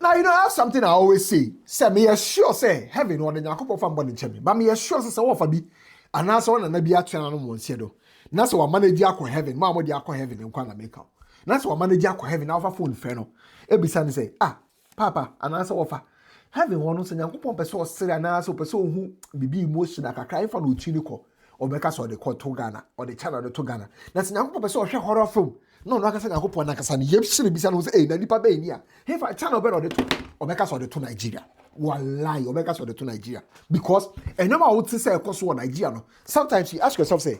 Now, you know, I have something I always say. Say, me sure say, heaven or the Yakupo fan born in Chemi. But me sure say, what for be? And that's one and maybe a channel on Sedo. That's what manage Yako heaven, Mamma Yako heaven in Kwana Make. That's what manage Yako heaven alpha phone feno. Every son say, Papa, and answer offer. Heaven one on Yakupo person say an answer person who be emotion like a cry for Uchinico or because of the call Togana or the channel of Togana. That's Yakupo person horror film. No, I can hope one can yep, silly be son who's a Nipa Bania. If I channel better the two, or make us or the two Nigeria. One lie, or make us or the two Nigeria. Because, and no matter what to say, of course, one Nigeria. Sometimes you ask yourself, say,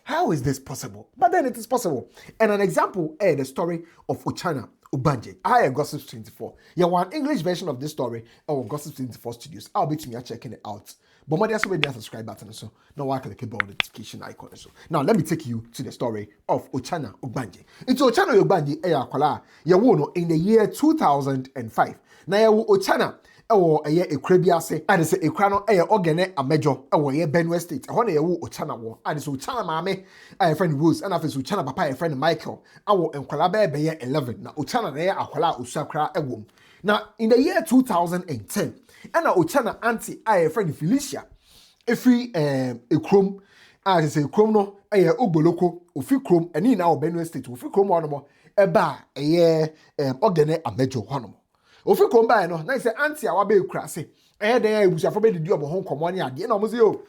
how is this possible? But then it is possible. And an example is the story of Ochanya Ubanje. I am Gossip 24. You want English version of this story or Gossip 24 Studios. I'll be to me checking it out. But my dear, so the subscribe button so now I click the notification icon so. Now let me take you to the story of Ochanya Ubanje. It's Ochanya Ubanje akwala yawo in the year 2005. Na yawo Ochanya ewo eye ekrebiase ade se ekra no eye ogene amejo ewo ye Benue State. Ho na yawo Ochanya wo. Ade se Ochanya maame a friend Rose and after Ochanya papa a friend Michael awo enkwala be ye 11 na Ochanya na ye akwala osakra ewo. Now in the year 2010 and Ochanya auntie a friend Felicia every ekrom as say ekrom no eye ogboloko ofi krom eni na Benue State ofi krom hono mo eba eye ogene amejo hono mo ofi krom ba no na say auntie a wa be ekura se eye den ebusuafo be didi obo ho nkomo ne ade na mo say o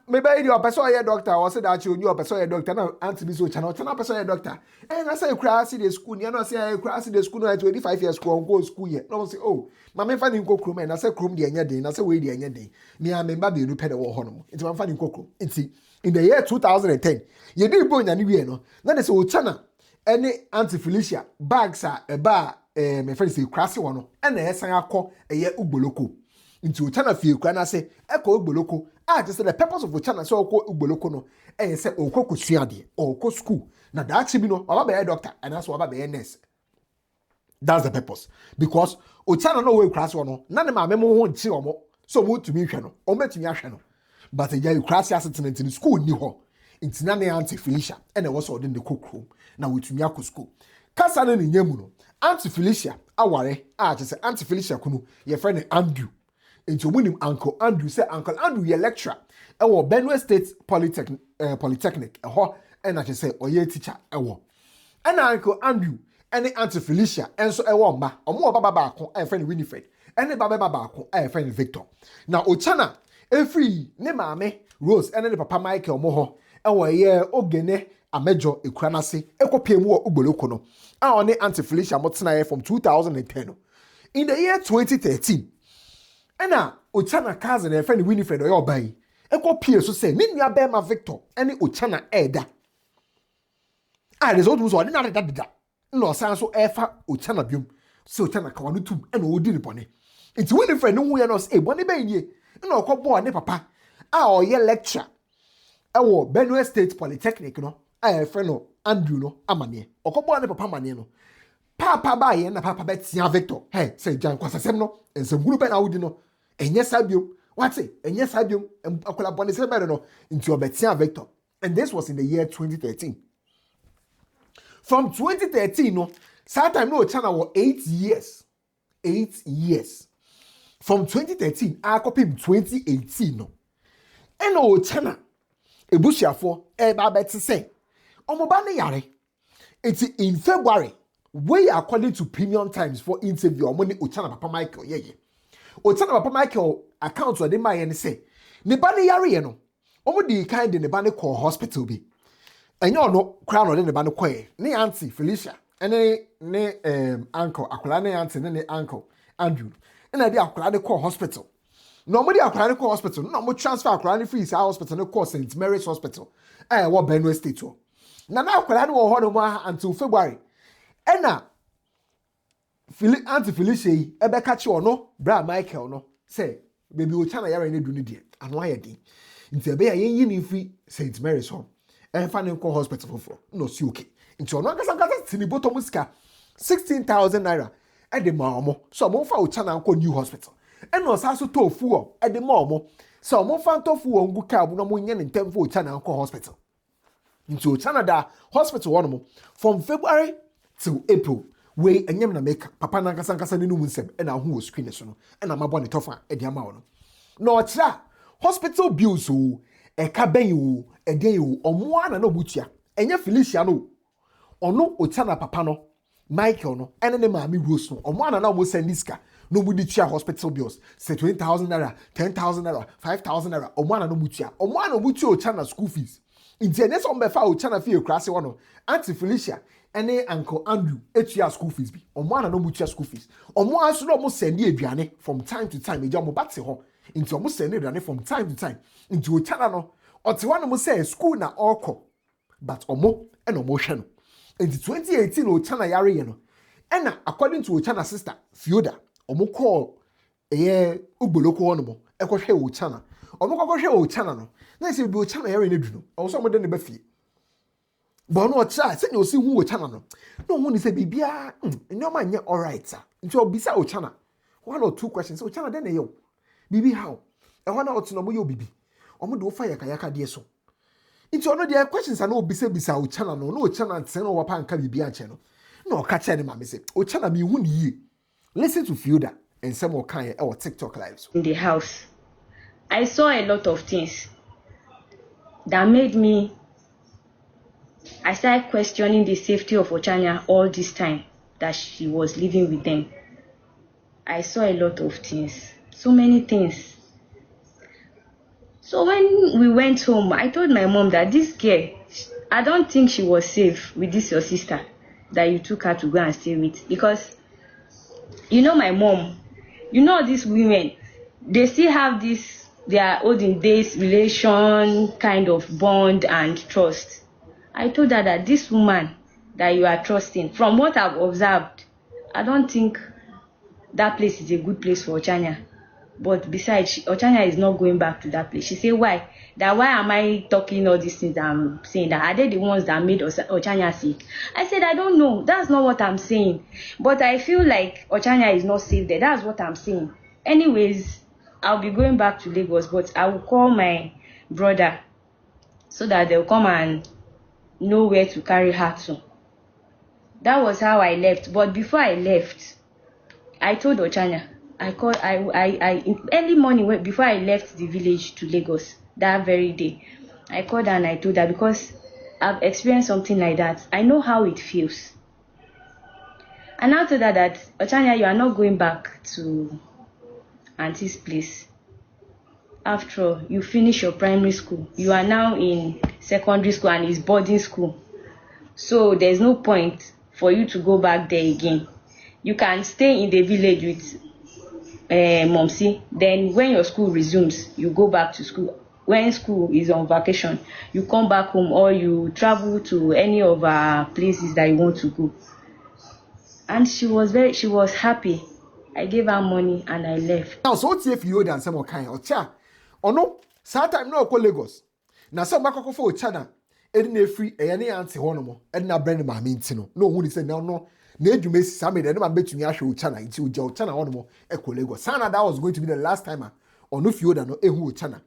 me be di opeso ye doctor o say that you opeso ye doctor na auntie bi so chana opeso ye doctor na say ekura si the school ne na say ekura si the school no 25 years school go school ye na mo say oh ma me fa ni nko krom na say krom de enya den na say we de enya den me a memba be nu pede wo ho no nti ma fa ni nko krom nti in the year 2010 ye di bo nya ni wie no na say Ochanya any auntie Felicia bags a eba me friend say krase wo no na esan akọ eye ugboloko nti Ochanya fie kura na say ekọ ugboloko just the purpose of Ochanya so okọ ugboloko no say okọ kosua de okọ school na da achi bi no baba be doctor and that's baba be nurse. That's the purpose. Because Ochanya no we krase wo no na ne ma me mo ho nchi omo so mo tumi hwe no o metumi ahwe no but e ya krase assistant in school ni ho nti na ne auntie Felicia and e was odin the kokrom na wetumi akọ school kasa na ne nyamu no auntie Felicia aware just say auntie Felicia kunu ye friend Andrew nti omunim uncle Andrew say uncle Andrew ye lecturer e wo Benue State Polytechnic e ho and just say oye teacher e wo and uncle Andrew and auntie Felicia enso e wo mba omo baba baako e friend Winifred and baba baako e friend Victor na Ochanya every ne maame Rose and the papa Michael mo ho e wo ye ogene amejo ekura na se ekopiem wo ugboloko no a one auntie Felicia motena from 2010 in the year 2013 and Ochanya cousin e friend Winifred oyo obai ekopie so say ne nua be ma Victor and Ochanya eda result was ordinary that no san so efa Ochanya biom so Ochanya ka wanu tum e na odi ni bone nti Winifred no hu ye no say bone be nie na okobo ne papa a oye lecture e wo Benue State Polytechnic no a friend no Andrew no amane okobo ne papa mane no papa ba ye na papa betia Victor hey say jan kwasasem no ensemburu be na wudi no enye sabiom what's enye sabiom akola bone se be no nti obetia Victor and this was in the year 2013. From 2013 no that time no Ochanya was 8 years 8 years from 2013 I copied 2018 no and Ochanya ebusuafo ba beti say omoba ne yare it's in February way according to Premium Times for interview omoni Ochanya papa Michael ye Ochanya papa Michael account so dey my and say ne ba ne yare no omodi kind de ne ba ne call hospital bi enyo no crown no de ne ba ne koye ne auntie Felicia ene ne uncle akola ne auntie ne uncle Andrew na de akola de call hospital no mo de akola de call hospital no mo transfer akola ne free hospital ne call St Mary's Hospital wo Benue State wo na akola ne wo ho no mo until February ena auntie Felicia ebe ka che ono bra Michael no say baby Ochanya yare ne du ne de ano aye din nti ebe ya yen yi free St Mary's home fa ne call hospital for no si okay nti ono akasa tini bottom sika 16,000 naira e de ma omo so mo fa Ochanya nko new hospital e no sa so tofu o e de ma omo so mo fa tofu o ngu ka bu no mo nye ne ntem fa Ochanya nko hospital nti Ochanya da hospital one mo from February till April we enyem na make papa na nkasa ne numu nsem e na ho screen so no e na mabɔ ne tofa e de ama wo no na ɔkyerɛ hospital bills o e ka ben o e den o ɔmo ana na obutua enya Felicia no ɔno Ochanya papa no Michael no ene ne maami Rose no ɔmo ana na ɔmo send niska no mu di tua hospital bills say 20,000 naira 10,000 naira 5,000 naira ɔmo ana no mutua ɔmo ana obutua Ochanya school fees nti ene so mbefa Ochanya fee krase wo no Auntie Felicia ene Uncle Andrew etua school fees bi ɔmo ana no mutua school fees ɔmo aso no ɔmo send aduane from time to time eja ɔmo bate ho nti ɔmo send aduane from time to time nti Ochanya no ɔte wa no mo say school na ɔkɔ but ɔmo ena ɔmo hwɛ no nti 2018 Ochanya yare ye no ena according to Ochanya sister Fioda ɔmo call ugboloko ho no mo ekɔhwɛ Ochanya ɔmo kɔhwɛ Ochanya no na se bi Ochanya yare ne du no ɔso ɔmo de ne ba fie but no ɔkyerɛ sɛ ne osi hu Ochanya no no hu ni sɛ bibia nyoma nye alright sa nti obisa Ochanya one or two questions Ochanya de ne ye bibi how ɛhɔ na ɔtena mo ye obibi ɔmo de wo fa yakayaka de so nti ono de questions ana obisa Ochanya no Ochanya ntse no wapa nka bibia nche no na ɔka kyerɛ ne ma me sɛ Ochanya me hu ni yie listen to Fioda and some more kind or TikTok lives in the house. I saw a lot of things that made me. I started questioning the safety of Ochanya all this time that she was living with them. I saw a lot of things, so many things. So when we went home, I told my mom that this girl, I don't think she was safe with this your sister that you took her to go and stay with, because you know my mom, you know these women, they still have this their olden days relation kind of bond and trust. I told her that this woman that you are trusting, from what I've observed, I don't think that place is a good place for Ochanya. But besides, Ochanya is not going back to that place. She said, why? That why am I talking all these things that I'm saying? That are they the ones that made Ochanya sick? I said, I don't know. That's not what I'm saying. But I feel like Ochanya is not safe there. That's what I'm saying. Anyways, I'll be going back to Lagos, but I will call my brother so that they'll come and know where to carry her to. That was how I left. But before I left, I told Ochanya, early morning before I left the village to Lagos that very day, I called her and I told her, because I've experienced something like that. I know how it feels. And I told her that, Ochanya, you are not going back to Auntie's place. After all, you finish your primary school. You are now in secondary school and it's boarding school. So there's no point for you to go back there again. You can stay in the village with Momsi. Then when your school resumes, you go back to school. When school is on vacation, you come back home or you travel to any of our places that you want to go. And she was happy. I gave her money and I left. Now, so what's if you and some kind of cha? Or no, Saturday no call Lagos. Now, some Macco for Ochanya, Edna free, any answer honomo, Edna Brandon, my meantino. No one is no. Need you make some and I'm betting you show Ochanya until Ochanya honomo, echo Lagos. Sana, that was going to be the last time. Or no Fioda no Ehu Ochanya.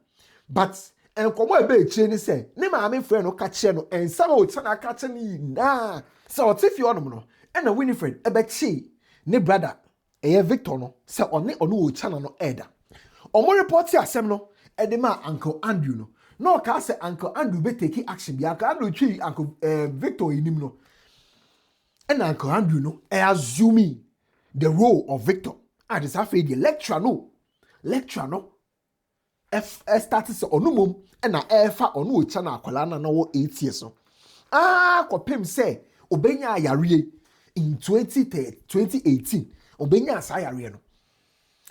But, and come away, bay chain say, Name my friend no catch no, and some Ochanya catching nah. So, if you honomo, and a Winifred, a bet she, ne brother. Victor no se one onu Ochanya no eda omo report ya asem no edema Uncle Andrew no ka se Uncle Andrew be take action bi Uncle Andrew twi Uncle Victor inim no and Uncle Andrew no assuming the role of Victor and this after the lecturer no started se onu mom and na efa onu Ochanya akwala na wo 8 years no kopem se obenya yare in 2018 Obenya sayare no.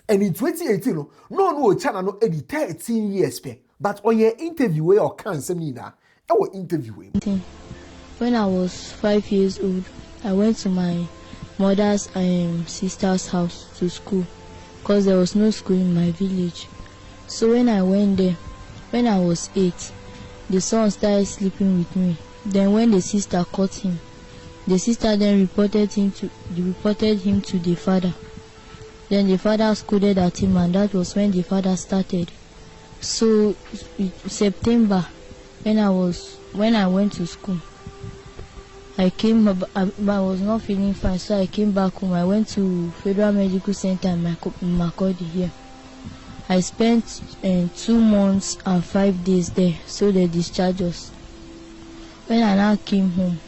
And in 2018 no Ochanya no edi 13 years pe. But on your interview where or can say na our interview. When I was 5 years old, I went to my mother's sister's house to school because there was no school in my village. So when I went there, when I was 8, the son started sleeping with me. Then when the sister caught him, the sister then reported him to the father. Then the father scolded at him, and that was when the father started. So September, when I went to school, I was not feeling fine, so I came back home. I went to Federal Medical Center in Magraheb here. I spent 2 months and 5 days there, so they discharged us. When I now came home,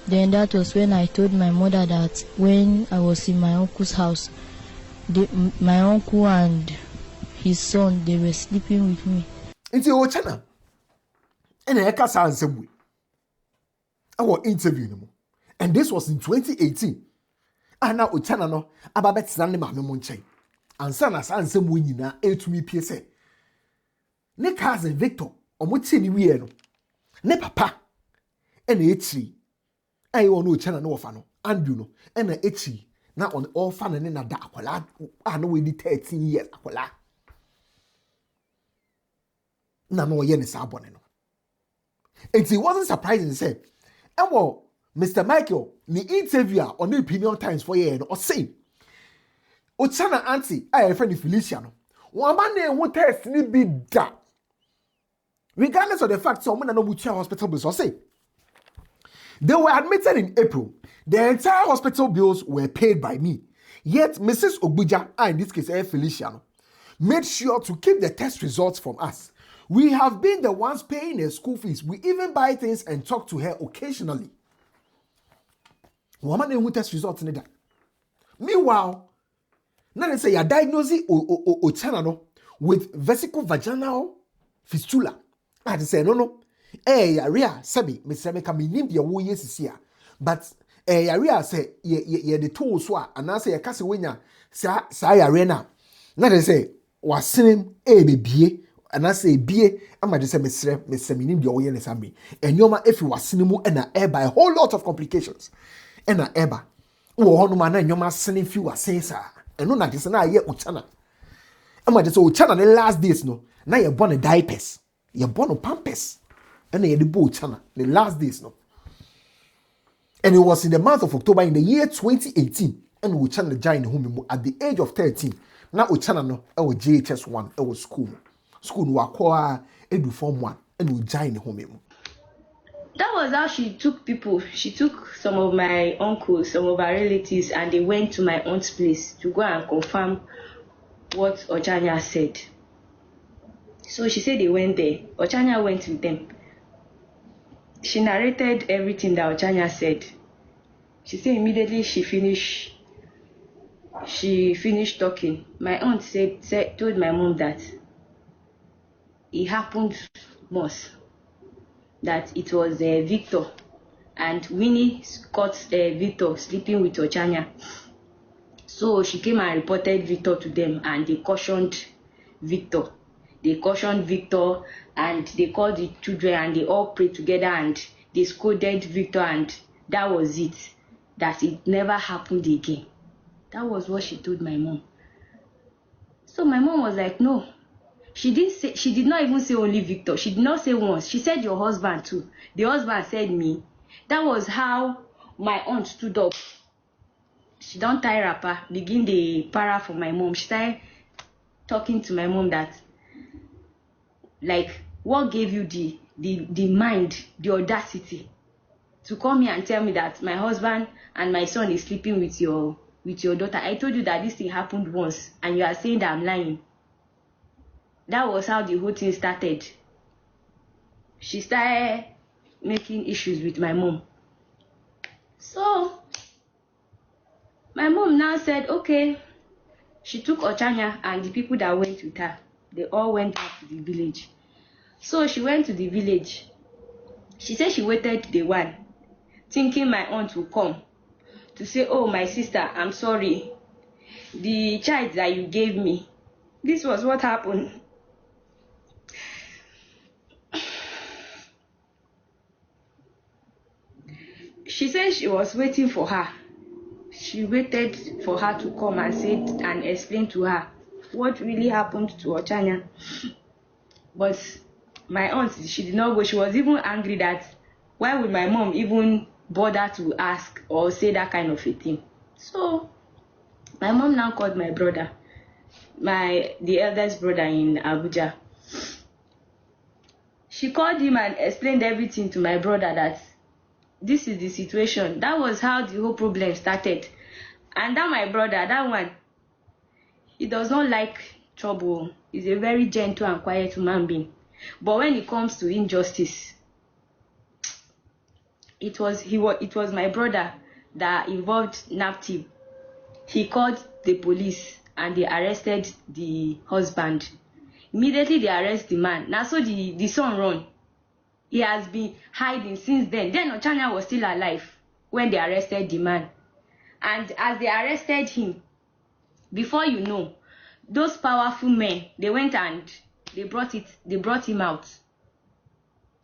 then that was when I told my mother that when I was in my uncle's house, my uncle and his son, they were sleeping with me. It's Ochanya. And I can't answer we. Our interview no. And this was in 2018. And now Ochanya no ababet sanne ma me monchen. Ansa na sanse mu nyina etumi pie se. Ne cousin Victor omotie ni wie no. Ne papa ena echi. Ayi wono Ochanya no wofa no. Andrew no ena echi na on all fan ne na da akwala no we di 13 years akwala. Na no ye ne sa abone no. It wasn't surprising to say, well, Mr. Michael, the interviewer on the Opinion Times for you or say, Ochanya auntie, I have a friend Feliciano. One man who test ni be that. Regardless of the fact, someone at Ochanya hospital bills or say, they were admitted in April. The entire hospital bills were paid by me. Yet Mrs. Ogbuja, in this case Feliciano, made sure to keep the test results from us. We have been the ones paying her school fees. We even buy things and talk to her occasionally. Woman who test results in that. Meanwhile, now they say you're diagnosing Ochanya with vesical vaginal fistula. I say no. Ria sabi Mr. Meka me nim the wo yes here. But ria say ye the tools so and I say kase wenya sa ria na. Now they say wasinem bebie. And I say, "Be, I'm just saying, Mr. Minim, the oil is me. And you're my if you was cinema and a by a whole lot of complications. And a eba. Oh, no man, and you're my sending few are saying, sir. And no, that is an idea, Ochanya. I'm just Ochanya the last days, no. Now you're born a diapers. You're born a pampers. And you're the boat, Ochanya, the last days, no. And it was in the month of October in the year 2018. And Ochanya joined home at the age of 13. Now Ochanya no, I was JHS1, I was school. School no akwa edu form 1 and we join home. That was how she took people. She took some of my uncles, some of our relatives, and they went to my aunt's place to go and confirm what Ochanya said. So she said they went there. Ochanya went with them. She narrated everything that Ochanya said. She said immediately she finished talking. My aunt told my mom that it happened once, that it was Victor, and Winnie caught Victor sleeping with Ochanya. So she came and reported Victor to them, and they cautioned Victor. And they called the children, and they all prayed together, and they scolded Victor, and that was it. That it never happened again. That was what she told my mom. So my mom was like, no. She did not even say only Victor. She did not say once. She said your husband too. The husband said me. That was how my aunt stood up. She don't tie wrapper, begin the para for my mom. She started talking to my mom that, like, what gave you the mind, the audacity to come here and tell me that my husband and my son is sleeping with your daughter? I told you that this thing happened once, and you are saying that I'm lying. That was how the whole thing started. She started making issues with my mom. So, my mom now said, okay, she took Ochanya and the people that went with her, they all went back to the village. So she went to the village. She said she waited day one, thinking my aunt would come to say, oh, my sister, I'm sorry. The child that you gave me, this was what happened. She said she was waiting for her. She waited for her to come and say and explain to her what really happened to Ochanya. But my aunt, she did not go. She was even angry that why would my mom even bother to ask or say that kind of a thing. So my mom now called my brother, the eldest brother in Abuja. She called him and explained everything to my brother, that this is the situation. That was how the whole problem started. And that my brother, that one, he does not like trouble. He's a very gentle and quiet human being. But when it comes to injustice, it was my brother that involved NAPTIP. He called the police and they arrested the husband. Immediately they arrest the man. Now so the son run. He has been hiding since then. Then Ochanya was still alive when they arrested the man. And as they arrested him, before you know, those powerful men, they went and they brought him out.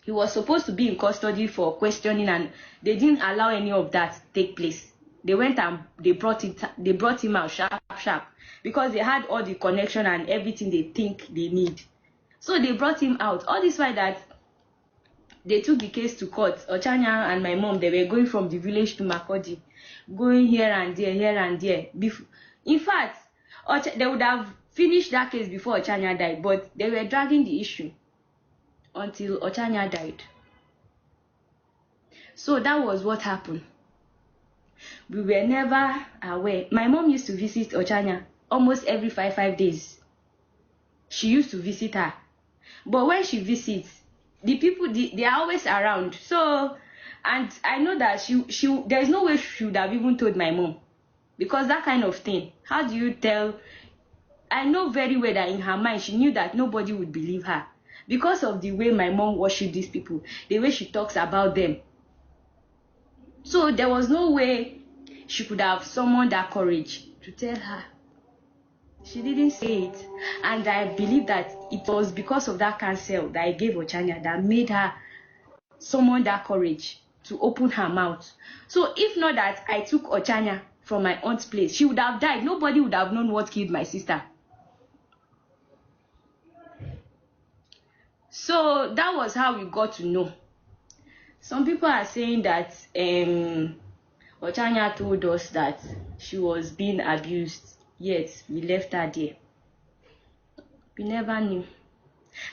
He was supposed to be in custody for questioning, and they didn't allow any of that to take place. They went and they brought him out sharp, because they had all the connection and everything they think they need. So they brought him out. All this while that they took the case to court. Ochanya and my mom, they were going from the village to Makurdi, going here and there. In fact, they would have finished that case before Ochanya died, but they were dragging the issue until Ochanya died. So that was what happened. We were never aware. My mom used to visit Ochanya almost every 5 days. She used to visit her. But when she visits, the people, they are always around. So, and I know that there's no way she would have even told my mom. Because that kind of thing, how do you tell? I know very well that in her mind, she knew that nobody would believe her. Because of the way my mom worshipped these people, the way she talks about them. So there was no way she could have summoned that courage to tell her. She didn't say it. And I believe that it was because of that counsel that I gave Ochanya that made her summon that courage to open her mouth. So if not that I took Ochanya from my aunt's place, she would have died. Nobody would have known what killed my sister. So that was how we got to know. Some people are saying that Ochanya told us that she was being abused, yet we left her there. We never knew.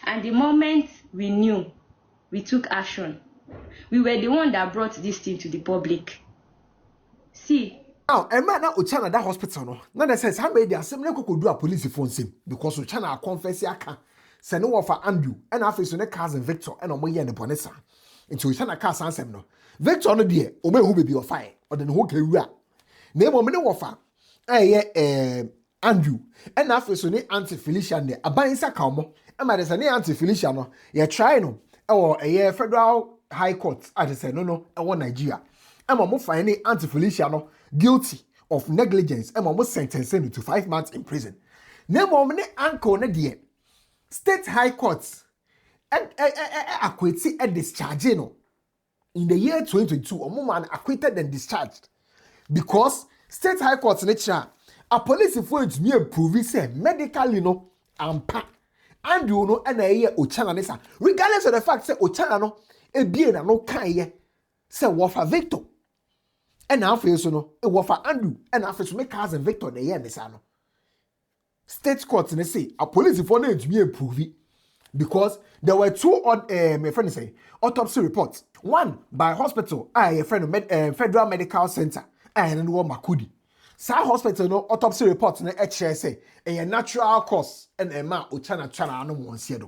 And the moment we knew, we took action. We were the one that brought this thing to the public. See. Now, a man now Ochanya that hospital no. Now they says how many they assembly could do a police phone sim because Ochanya confess yaka. Say no for Andrew and after so ne cousin Victor and omo ye ne bonesa. Into Ochanya ka sansem no. Victor no de o me who be of fire or the whole kewura. Na mo me ne wofa. Andrew and after so ne Auntie Felicia ne aban sa ka omo. E ma de say ne Auntie Felicia no ye try no or a federal high court I say no e won Nigeria. E mo find ne Auntie Felicia no guilty of negligence and almost sentenced him to 5 months in prison. Ne mo ne uncle ne de state high courts acquitted and discharged in the year 2022. A woman acquitted and discharged because state high courts nature a police for it me prove say medically no ampa and you know and a year Ochanya nesa regardless of the fact say Ochanya no e bie na no kan ye say wofa Victor. And now for so no, it was for Andrew, and after to make cousin Victor the year no. State court and say a police for name to me prove it because there were two my friend say autopsy reports. One by hospital, a friend Federal Medical Center, and one Makurdi. Sa hospital no autopsy reports na say a natural cause and a man Ochanya no one said.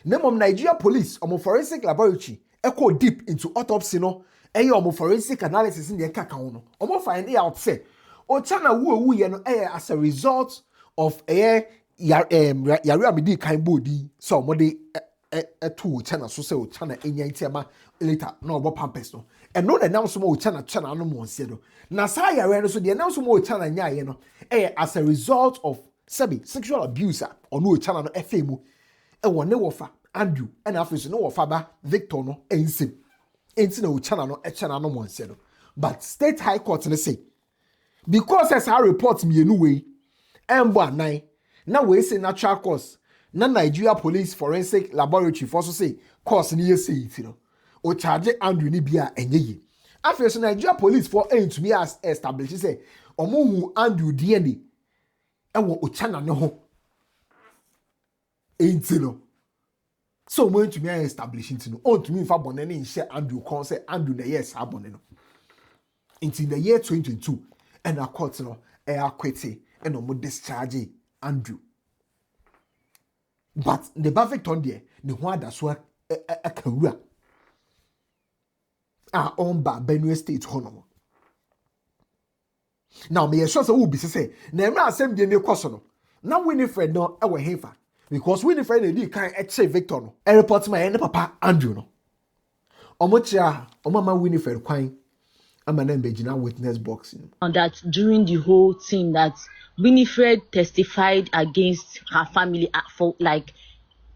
Name of Nigeria police or forensic laboratory echo deep into autopsy no. Omo forensic analysis in the kaka no. Omo find out say Ochanya wu ye no as a result of yare amidi kan body so omo de to Ochanya so say Ochanya enya ntema later no obo pampers no. And no announce mo Ochanya no mo nse do. Na sa yare no so the announce mo Ochanya nya ye no as a result of sexual abuse or no Ochanya no efemu e wone wofa Andrew and after no wofa ba Victor no ensim. Ain't no Ochanya no one said. But state high court say because as I report me anyway, nine now we say natural cause. Na Nigeria police forensic laboratory for so say cause ni say it you know. O charge Andrew ni bia enye yi. After so Nigeria police for to me as established say omo hu Andrew DNA e wo Ochanya no ho. Ain't no. So going to me establishing to know on to me if I born any share Andrew con say Andrew the years I born no. Into the year 2022 and a court no quitting and no discharge Andrew. But the perfect on there, the one that's what a career are owned by Benue State Honor. Now, me sure so will be say, never assemble the new question. Now, Winifred no, our heifer. Because Winifred, they can't say Victor no. I report my end papa Andrew no. Omocha, Omama Winifred Quine. I'm an Embejina witness boxing. And that during the whole thing that Winifred testified against her family for like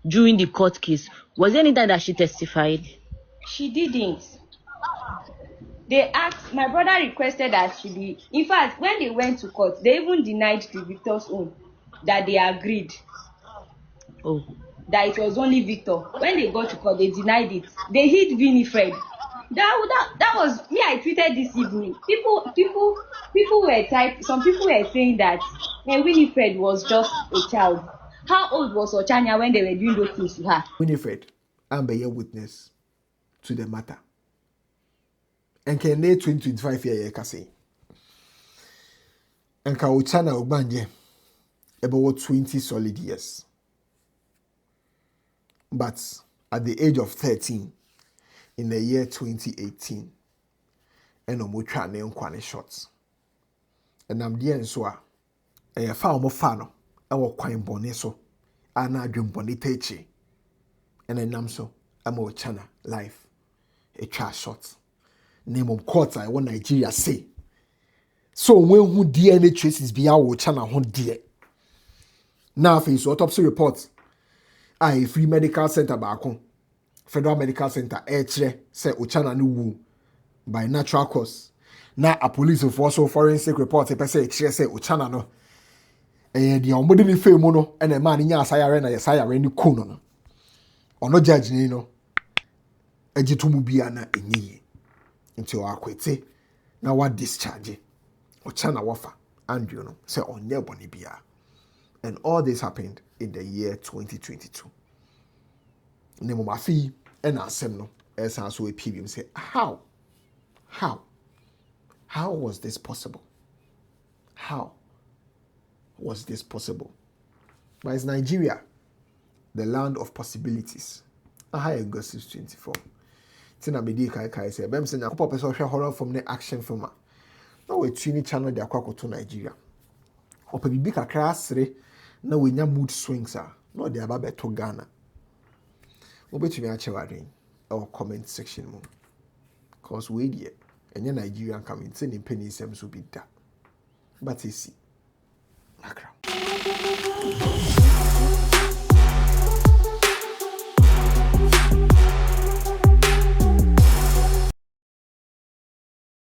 during the court case. Was there any time that she testified? She didn't. They asked, my brother requested that she be. In fact, when they went to court, they even denied the Victor's own that they agreed. Oh. That it was only Victor. When they got to court, they denied it. They hit Winifred. That was me. I tweeted this evening. People were some people were saying that Winifred was just a child. How old was Ochanya when they were doing those things to her? Winifred, I'm a witness to the matter. And can they 25 years say? And can Ochanya Ogbanje about 20 solid years. But at the age of 13, in the year 2018, and no more trying to shots. And I'm there and so I found more fan. I was quite bonny so. I now dream bonny techi. And then I'm so I'm a channel life. A trash shot. Name of court I want Nigeria say. So when who DNA traces be our channel on dear. Now face autopsy reports. I free medical center back home. Federal Medical Center say Ochanya no wu by natural cause. Now a police force forensic report say Ochanya no. The omodi ni fame no and a man nya asayare na yesayare ni ku no. Ono judge ni no. Ejitumu bia na enyi. Nti o akwete na wa discharge. Ochanya wafa Andrew no say onye boni bia. And all this happened in the year 2022. Nemo mafi and asem no as also a PBM say how was this possible? How was this possible? But it's Nigeria, the land of possibilities. Aha gossip 24. Tina medi kai say bem say nyakopo person hwe horror from the action film. Na we tuni channel de akwa to Nigeria. Opa bibi kakra asre na we nya mood swings no de aba beto Ghana. Obetumi achewadwen or comment section mo. Cause we dey enye Nigerian coming say ni penny sem so be da. But you see